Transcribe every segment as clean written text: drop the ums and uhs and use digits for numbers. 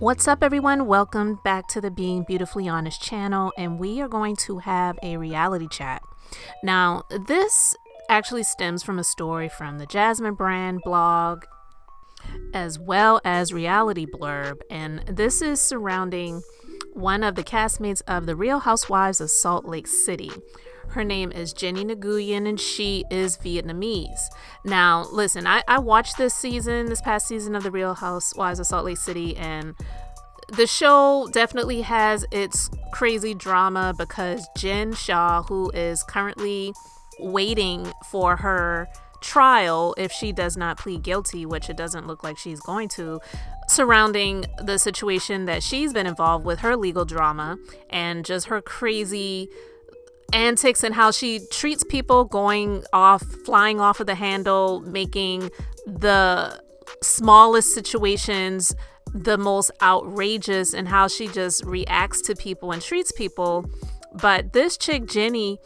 What's up, everyone? Welcome back to the Being Beautifully Honest channel, and we are going to have a reality chat. Now, this actually stems from a story from the Jasmine Brand blog as well as Reality Blurb, and this is surrounding one of the castmates of The Real Housewives of Salt Lake City. Her name is Jennie Nguyễn, and she is Vietnamese. Now, listen, I watched this past season of The Real Housewives of Salt Lake City, and the show definitely has its crazy drama because Jen Shah, who is currently waiting for her trial if she does not plead guilty, which it doesn't look like she's going to, surrounding the situation that she's been involved with, her legal drama, and just her crazy antics and how she treats people flying off of the handle, making the smallest situations the most outrageous, and how she just reacts to people and treats people. But this chick, Jennie,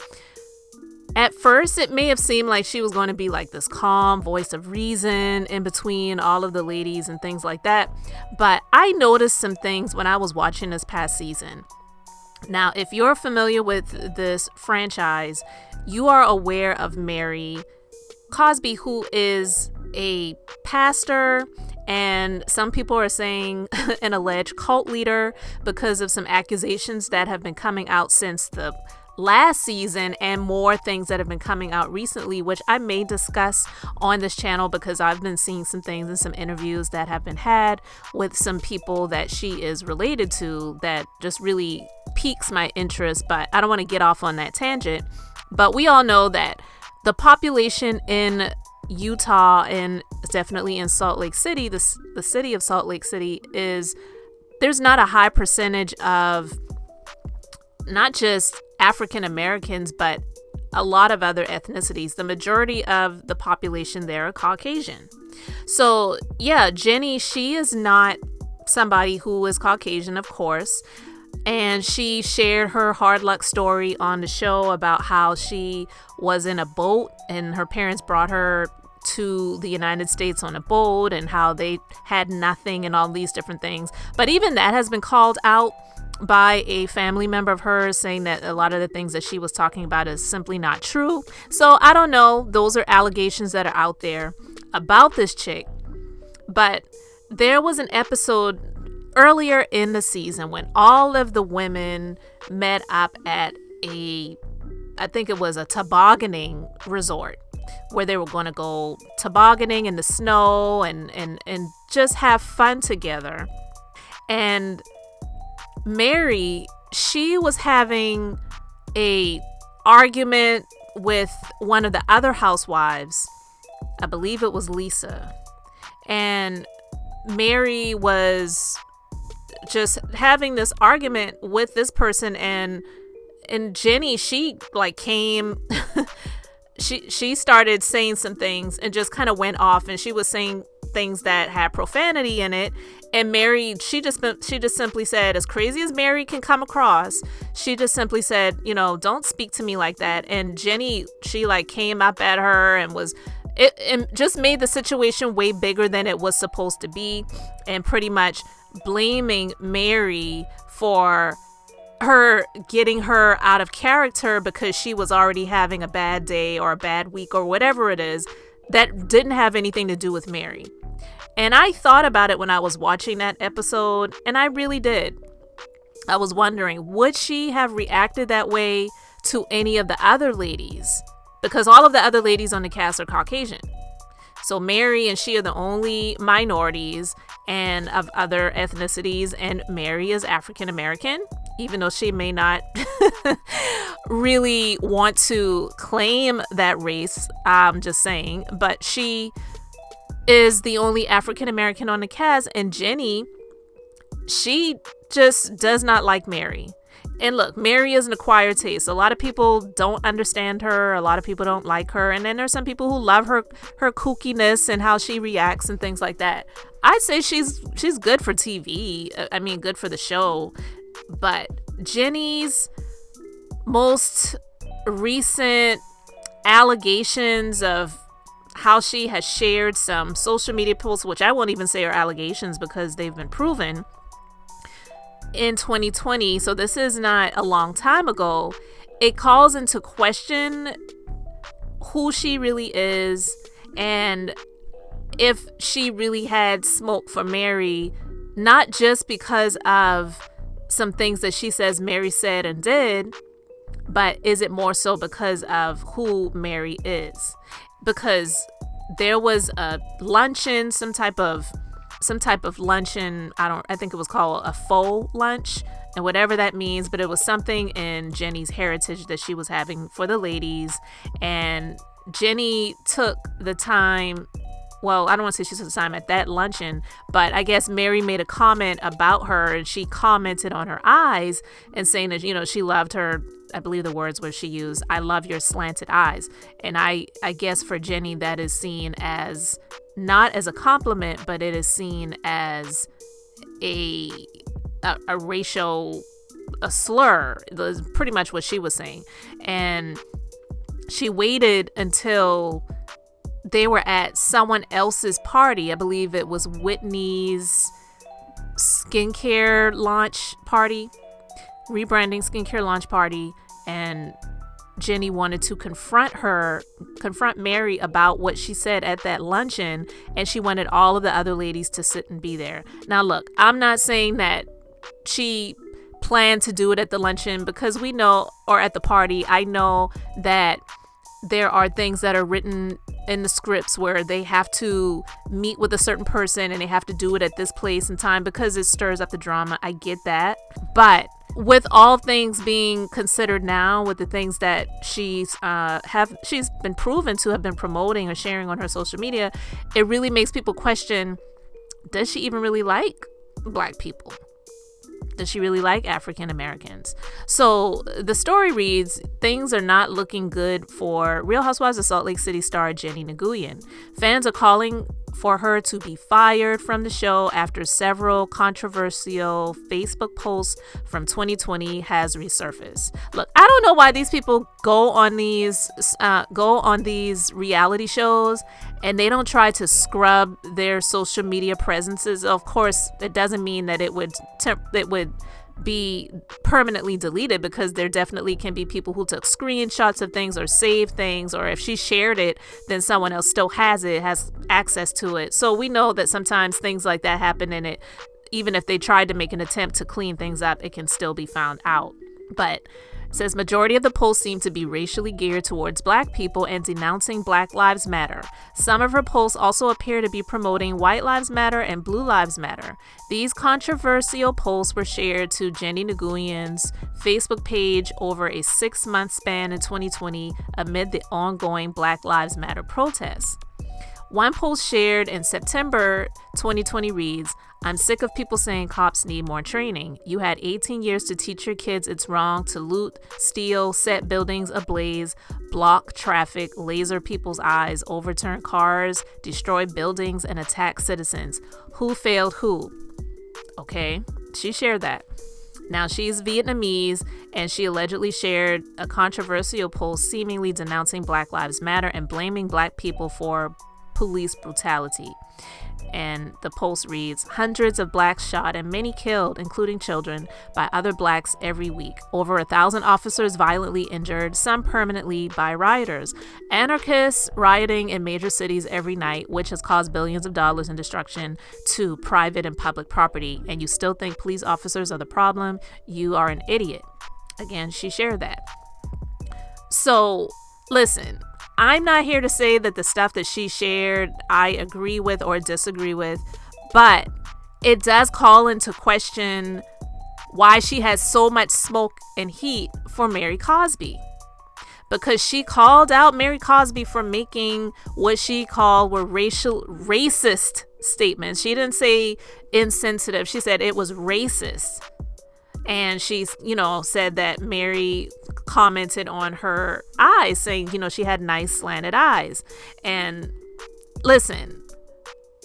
at first it may have seemed like she was going to be like this calm voice of reason in between all of the ladies and things like that. But I noticed some things when I was watching this past season. Now, if you're familiar with this franchise, you are aware of Mary Cosby, who is a pastor, and some people are saying an alleged cult leader because of some accusations that have been coming out since the last season, and more things that have been coming out recently, which I may discuss on this channel because I've been seeing some things in some interviews that have been had with some people that she is related to that just really piques my interest. But I don't want to get off on that tangent. But we all know that the population in Utah, and definitely in Salt Lake City, the city of Salt Lake City, there's not a high percentage of not just African Americans, but a lot of other ethnicities. The majority of the population there are Caucasian. So yeah, Jennie, she is not somebody who is Caucasian, of course. And she shared her hard luck story on the show about how she was in a boat and her parents brought her to the United States on a boat, and how they had nothing and all these different things. But even that has been called out by a family member of hers, saying that a lot of the things that she was talking about is simply not true. So I don't know. Those are allegations that are out there about this chick. But there was an episode earlier in the season when all of the women met up at I think it was a tobogganing resort, where they were going to go tobogganing in the snow and just have fun together. And Mary, she was having a argument with one of the other housewives. I believe it was Lisa. And Mary was just having this argument with this person, and Jennie, she like came she started saying some things and just kind of went off, and she was saying things that had profanity in it. And Mary, she just simply said, as crazy as Mary can come across, she just simply said, don't speak to me like that. And Jennie, she like came up at her and and just made the situation way bigger than it was supposed to be, and pretty much blaming Mary for her getting her out of character because she was already having a bad day or a bad week or whatever it is that didn't have anything to do with Mary. And I thought about it when I was watching that episode, and I really did. I was wondering, would she have reacted that way to any of the other ladies? Because all of the other ladies on the cast are Caucasian. So Mary and she are the only minorities and of other ethnicities, and Mary is African American, even though she may not really want to claim that race. I'm just saying, but she is the only African American on the cast. And Jennie, she just does not like Mary. And look, Mary is an acquired taste. A lot of people don't understand her. A lot of people don't like her. And then there's some people who love her kookiness and how she reacts and things like that. I'd say she's good for TV. I mean, good for the show. But Jennie's most recent allegations of how she has shared some social media posts, which I won't even say are allegations because they've been proven, in 2020, so this is not a long time ago, it calls into question who she really is and if she really had smoke for Mary, not just because of some things that she says Mary said and did, but is it more so because of who Mary is? Because there was a luncheon, some type of luncheon. I think it was called a faux lunch, and whatever that means, but it was something in Jennie's heritage that she was having for the ladies. And Jennie took the time, well, I don't want to say she took the time at that luncheon, but I guess Mary made a comment about her, and she commented on her eyes and saying that, she loved her. I believe the words were she used, "I love your slanted eyes." And I guess for Jennie, that is seen as not as a compliment, but it is seen as a racial slur. That's pretty much what she was saying. And she waited until they were at someone else's party. I believe it was Whitney's skincare launch party, rebranding skincare launch party, and Jennie wanted to confront Mary about what she said at that luncheon, and she wanted all of the other ladies to sit and be there. Now look, I'm not saying that she planned to do it at the luncheon, because we know, or at the party, I know that there are things that are written in the scripts where they have to meet with a certain person and they have to do it at this place and time because it stirs up the drama. I get that. But with all things being considered now, with the things that she's been proven to have been promoting or sharing on her social media, it really makes people question, does she even really like Black people? Does she really like African Americans? So the story reads, things are not looking good for Real Housewives of Salt Lake City star Jennie Nguyễn. Fans are calling for her to be fired from the show after several controversial Facebook posts from 2020 has resurfaced. Look, I don't know why these people go on these reality shows and they don't try to scrub their social media presences. Of course, it doesn't mean that it would be permanently deleted, because there definitely can be people who took screenshots of things or saved things, or if she shared it, then someone else still has access to it. So we know that sometimes things like that happen, and it, even if they tried to make an attempt to clean things up, it can still be found out. But it says majority of the posts seem to be racially geared towards Black people and denouncing Black Lives Matter. Some of her posts also appear to be promoting White Lives Matter and Blue Lives Matter. These controversial posts were shared to Jennie Nguyen's Facebook page over a 6-month span in 2020 amid the ongoing Black Lives Matter protests. One post shared in September 2020 reads, "I'm sick of people saying cops need more training. You had 18 years to teach your kids it's wrong to loot, steal, set buildings ablaze, block traffic, laser people's eyes, overturn cars, destroy buildings, and attack citizens. Who failed who?" Okay, she shared that. Now, she's Vietnamese, and she allegedly shared a controversial post seemingly denouncing Black Lives Matter and blaming Black people for police brutality. And the post reads, "Hundreds of Blacks shot and many killed, including children, by other Blacks every week. Over 1,000 officers violently injured, some permanently, by rioters. Anarchists rioting in major cities every night, which has caused billions of dollars in destruction to private and public property. And you still think police officers are the problem? You are an idiot." Again, she shared that. So, listen, I'm not here to say that the stuff that she shared I agree with or disagree with, but it does call into question why she has so much smoke and heat for Mary Cosby. Because she called out Mary Cosby for making what she called were racist statements. She didn't say insensitive. She said it was racist. And she, said that Mary commented on her eyes, saying, she had nice slanted eyes. And listen,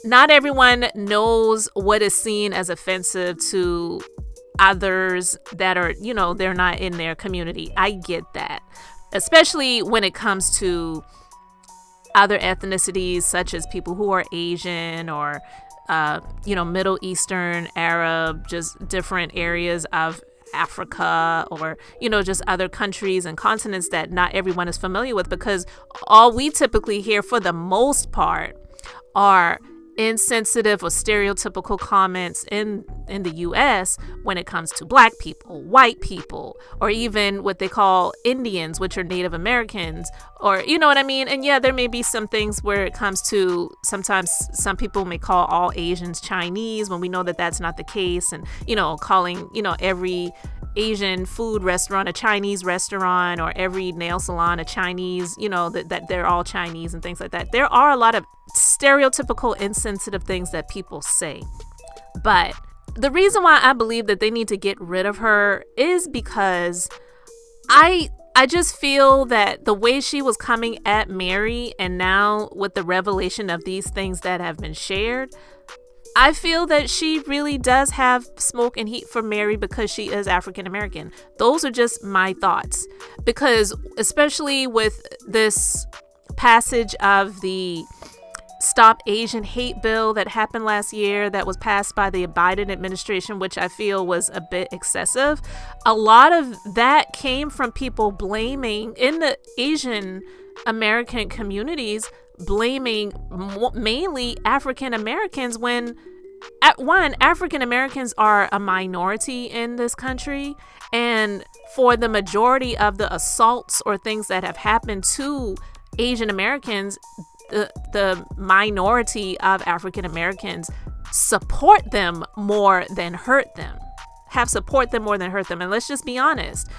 not everyone knows what is seen as offensive to others that are, they're not in their community. I get that, especially when it comes to other ethnicities, such as people who are Asian or Middle Eastern, Arab, just different areas of Africa, or, just other countries and continents that not everyone is familiar with, because all we typically hear for the most part are insensitive or stereotypical comments in the US when it comes to Black people, white people, or even what they call Indians, which are Native Americans, or you know what I mean? And yeah, there may be some things where it comes to, sometimes some people may call all Asians Chinese, when we know that that's not the case, and calling every Asian food restaurant a Chinese restaurant, or every nail salon a Chinese, that they're all Chinese and things like that. There are a lot of stereotypical insensitive things that people say. But the reason why I believe that they need to get rid of her is because I just feel that the way she was coming at Mary, and now with the revelation of these things that have been shared, I feel that she really does have smoke and heat for Mary because she is African American. Those are just my thoughts. Because especially with this passage of the Stop Asian Hate bill that happened last year, that was passed by the Biden administration, which I feel was a bit excessive. A lot of that came from people blaming, in the Asian American communities, blaming mainly African Americans, when African Americans are a minority in this country, and for the majority of the assaults or things that have happened to Asian Americans, the minority of African Americans support them more than hurt them, support them more than hurt them. And let's just be honest.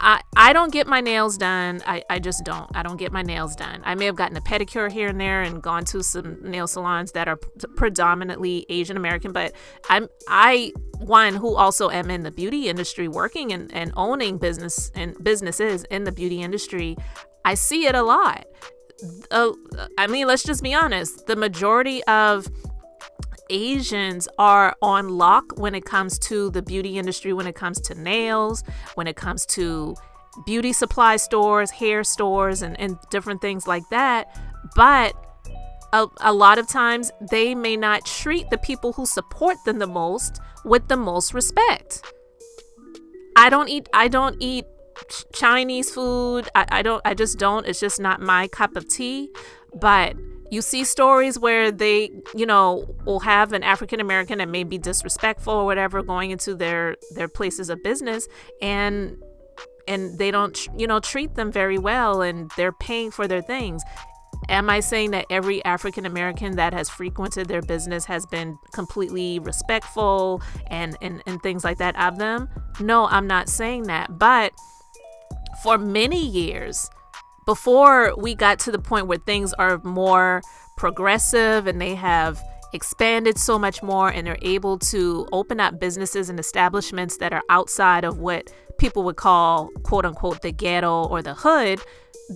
I don't get my nails done. I just don't. I don't get my nails done. I may have gotten a pedicure here and there and gone to some nail salons that are predominantly Asian American, but I one who also am in the beauty industry, working and owning businesses in the beauty industry. I see it a lot. Let's just be honest. The majority of Asians are on lock when it comes to the beauty industry, when it comes to nails, when it comes to beauty supply stores, hair stores, and different things like that. But a lot of times they may not treat the people who support them the most with the most respect. I don't eat Chinese food. I just don't. It's just not my cup of tea. But you see stories where they, will have an African American that may be disrespectful or whatever going into their places of business, and they don't, treat them very well, and they're paying for their things. Am I saying that every African American that has frequented their business has been completely respectful and things like that of them? No, I'm not saying that. But for many years, before we got to the point where things are more progressive and they have expanded so much more and they're able to open up businesses and establishments that are outside of what people would call, quote unquote, the ghetto or the hood,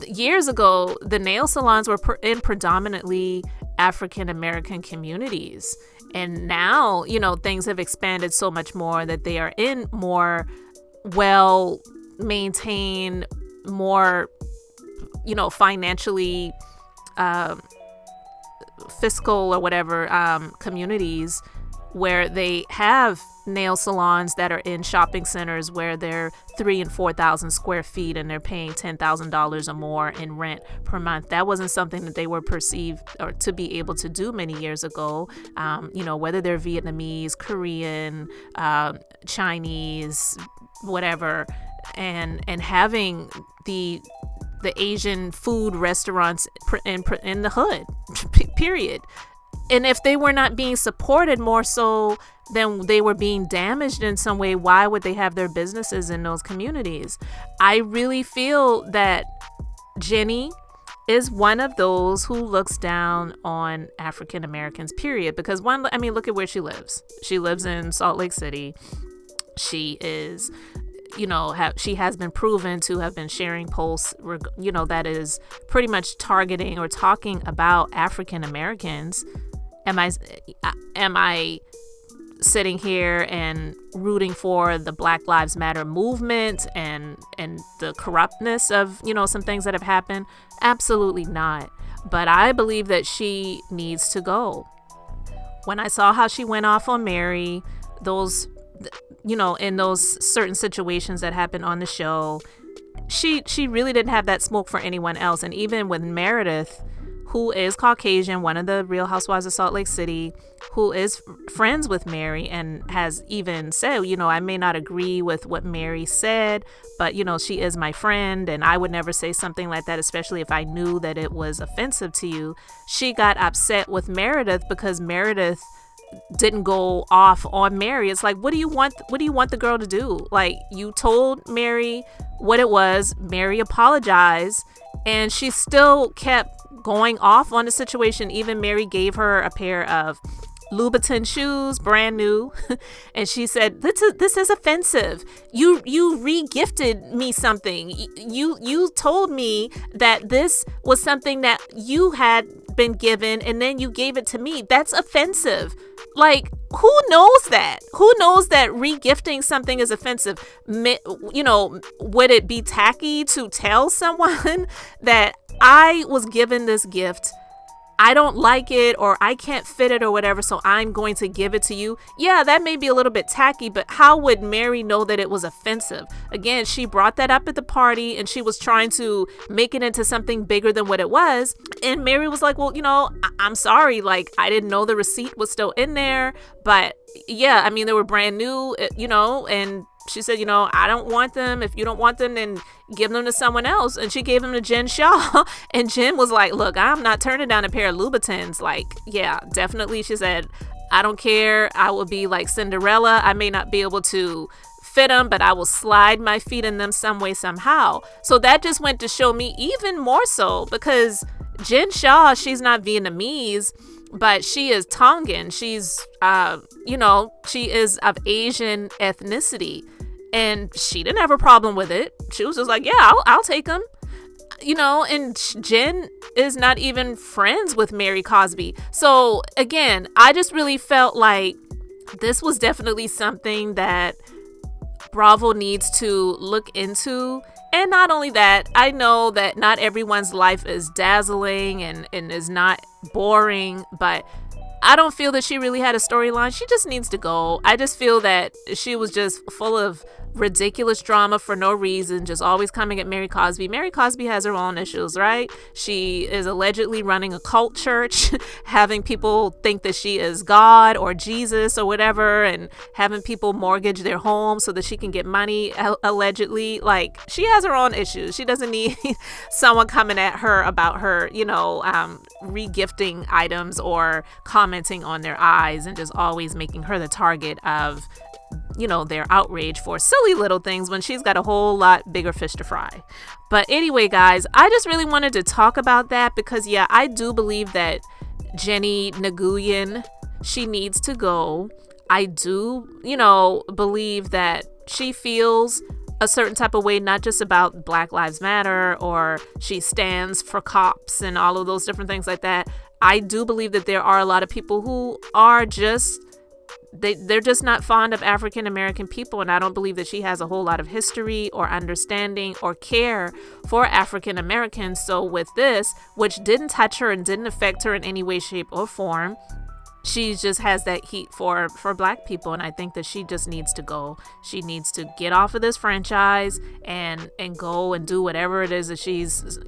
years ago, the nail salons were in predominantly African American communities. And now, things have expanded so much more that they are in more well maintain more, financially fiscal or whatever communities where they have nail salons that are in shopping centers where they're 3,000 and 4,000 square feet and they're paying $10,000 or more in rent per month. That wasn't something that they were perceived or to be able to do many years ago. Whether they're Vietnamese, Korean, Chinese, whatever, and having the Asian food restaurants in the hood, period. And if they were not being supported more so than they were being damaged in some way, why would they have their businesses in those communities? I really feel that Jennie is one of those who looks down on African Americans, period. Because look at where she lives. She lives in Salt Lake City. She is, she has been proven to have been sharing posts, that is pretty much targeting or talking about African Americans. Am I sitting here and rooting for the Black Lives Matter movement and the corruptness of, some things that have happened? Absolutely not. But I believe that she needs to go. When I saw how she went off on Mary, those, in those certain situations that happened on the show, she really didn't have that smoke for anyone else. And even with Meredith, who is Caucasian, one of the Real Housewives of Salt Lake City, who is friends with Mary and has even said, I may not agree with what Mary said, but, she is my friend and I would never say something like that, especially if I knew that it was offensive to you. She got upset with Meredith because Meredith didn't go off on Mary. It's like, what do you want the girl to do? Like, you told Mary what it was, Mary apologized, and she still kept going off on the situation. Even Mary gave her a pair of Louboutin shoes, brand new, and she said, this is offensive. You re-gifted me something. You told me that this was something that you had been given and then you gave it to me. That's offensive. Like, who knows that? Who knows that re-gifting something is offensive? Would it be tacky to tell someone that I was given this gift, I don't like it, or I can't fit it or whatever, so I'm going to give it to you? Yeah, that may be a little bit tacky, but how would Mary know that it was offensive? Again, she brought that up at the party and she was trying to make it into something bigger than what it was. And Mary was like, well, I'm sorry. Like, I didn't know the receipt was still in there. But yeah, I mean, they were brand new, and she said, I don't want them. If you don't want them, then give them to someone else. And she gave them to Jen Shaw. And Jen was like, look, I'm not turning down a pair of Louboutins. Like, yeah, definitely. She said, I don't care. I will be like Cinderella. I may not be able to fit them, but I will slide my feet in them some way, somehow. So that just went to show me even more so, because Jen Shaw, she's not Vietnamese, but she is Tongan. She's, she is of Asian ethnicity. And she didn't have a problem with it. She was just like, yeah, I'll take them. And Jen is not even friends with Mary Cosby. So again, I just really felt like this was definitely something that Bravo needs to look into. And not only that, I know that not everyone's life is dazzling and is not boring, but I don't feel that she really had a storyline. She just needs to go. I just feel that she was just full of ridiculous drama for no reason, just always coming at Mary Cosby. Mary Cosby has her own issues, right? She is allegedly running a cult church, having people think that she is God or Jesus or whatever, and having people mortgage their home so that she can get money, allegedly. Like, she has her own issues. She doesn't need someone coming at her about her, re-gifting items or commenting on their eyes and just always making her the target of their outrage for silly little things when she's got a whole lot bigger fish to fry. But anyway, guys, I just really wanted to talk about that because, yeah, I do believe that Jennie Nguyễn, she needs to go. I do, believe that she feels a certain type of way, not just about Black Lives Matter, or she stands for cops and all of those different things like that. I do believe that there are a lot of people who are just they're just not fond of African American people, and I don't believe that she has a whole lot of history or understanding or care for African Americans. So with this, which didn't touch her and didn't affect her in any way, shape, or form, she just has that heat for Black people, and I think that she just needs to go. She needs to get off of this franchise and go and do whatever it is that she's,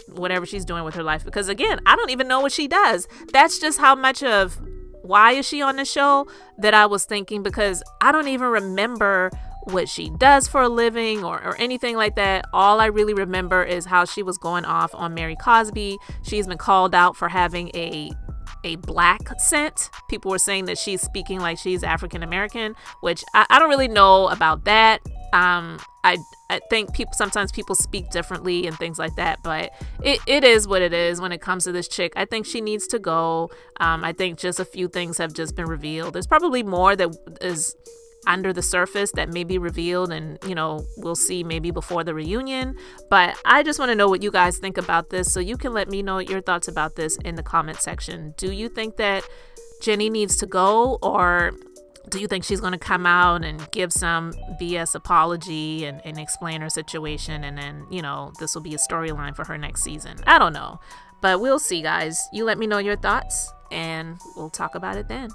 whatever she's doing with her life. Because again, I don't even know what she does. That's just how much of why is she on the show that I was thinking, because I don't even remember what she does for a living or anything like that. All I really remember is how she was going off on Mary Cosby. She's been called out for having a black scent. People were saying that she's speaking like she's African American, which I don't really know about that. I think sometimes people speak differently and things like that, but it is what it is when it comes to this chick. I think she needs to go. I think just a few things have just been revealed. There's probably more that is under the surface that may be revealed, and we'll see maybe before the reunion. But I just want to know what you guys think about this, so you can let me know your thoughts about this in the comment section. Do you think that Jennie needs to go, or do you think she's going to come out and give some BS apology and explain her situation, and then this will be a storyline for her next season? I don't know, but we'll see, guys. You let me know your thoughts. and we'll talk about it then.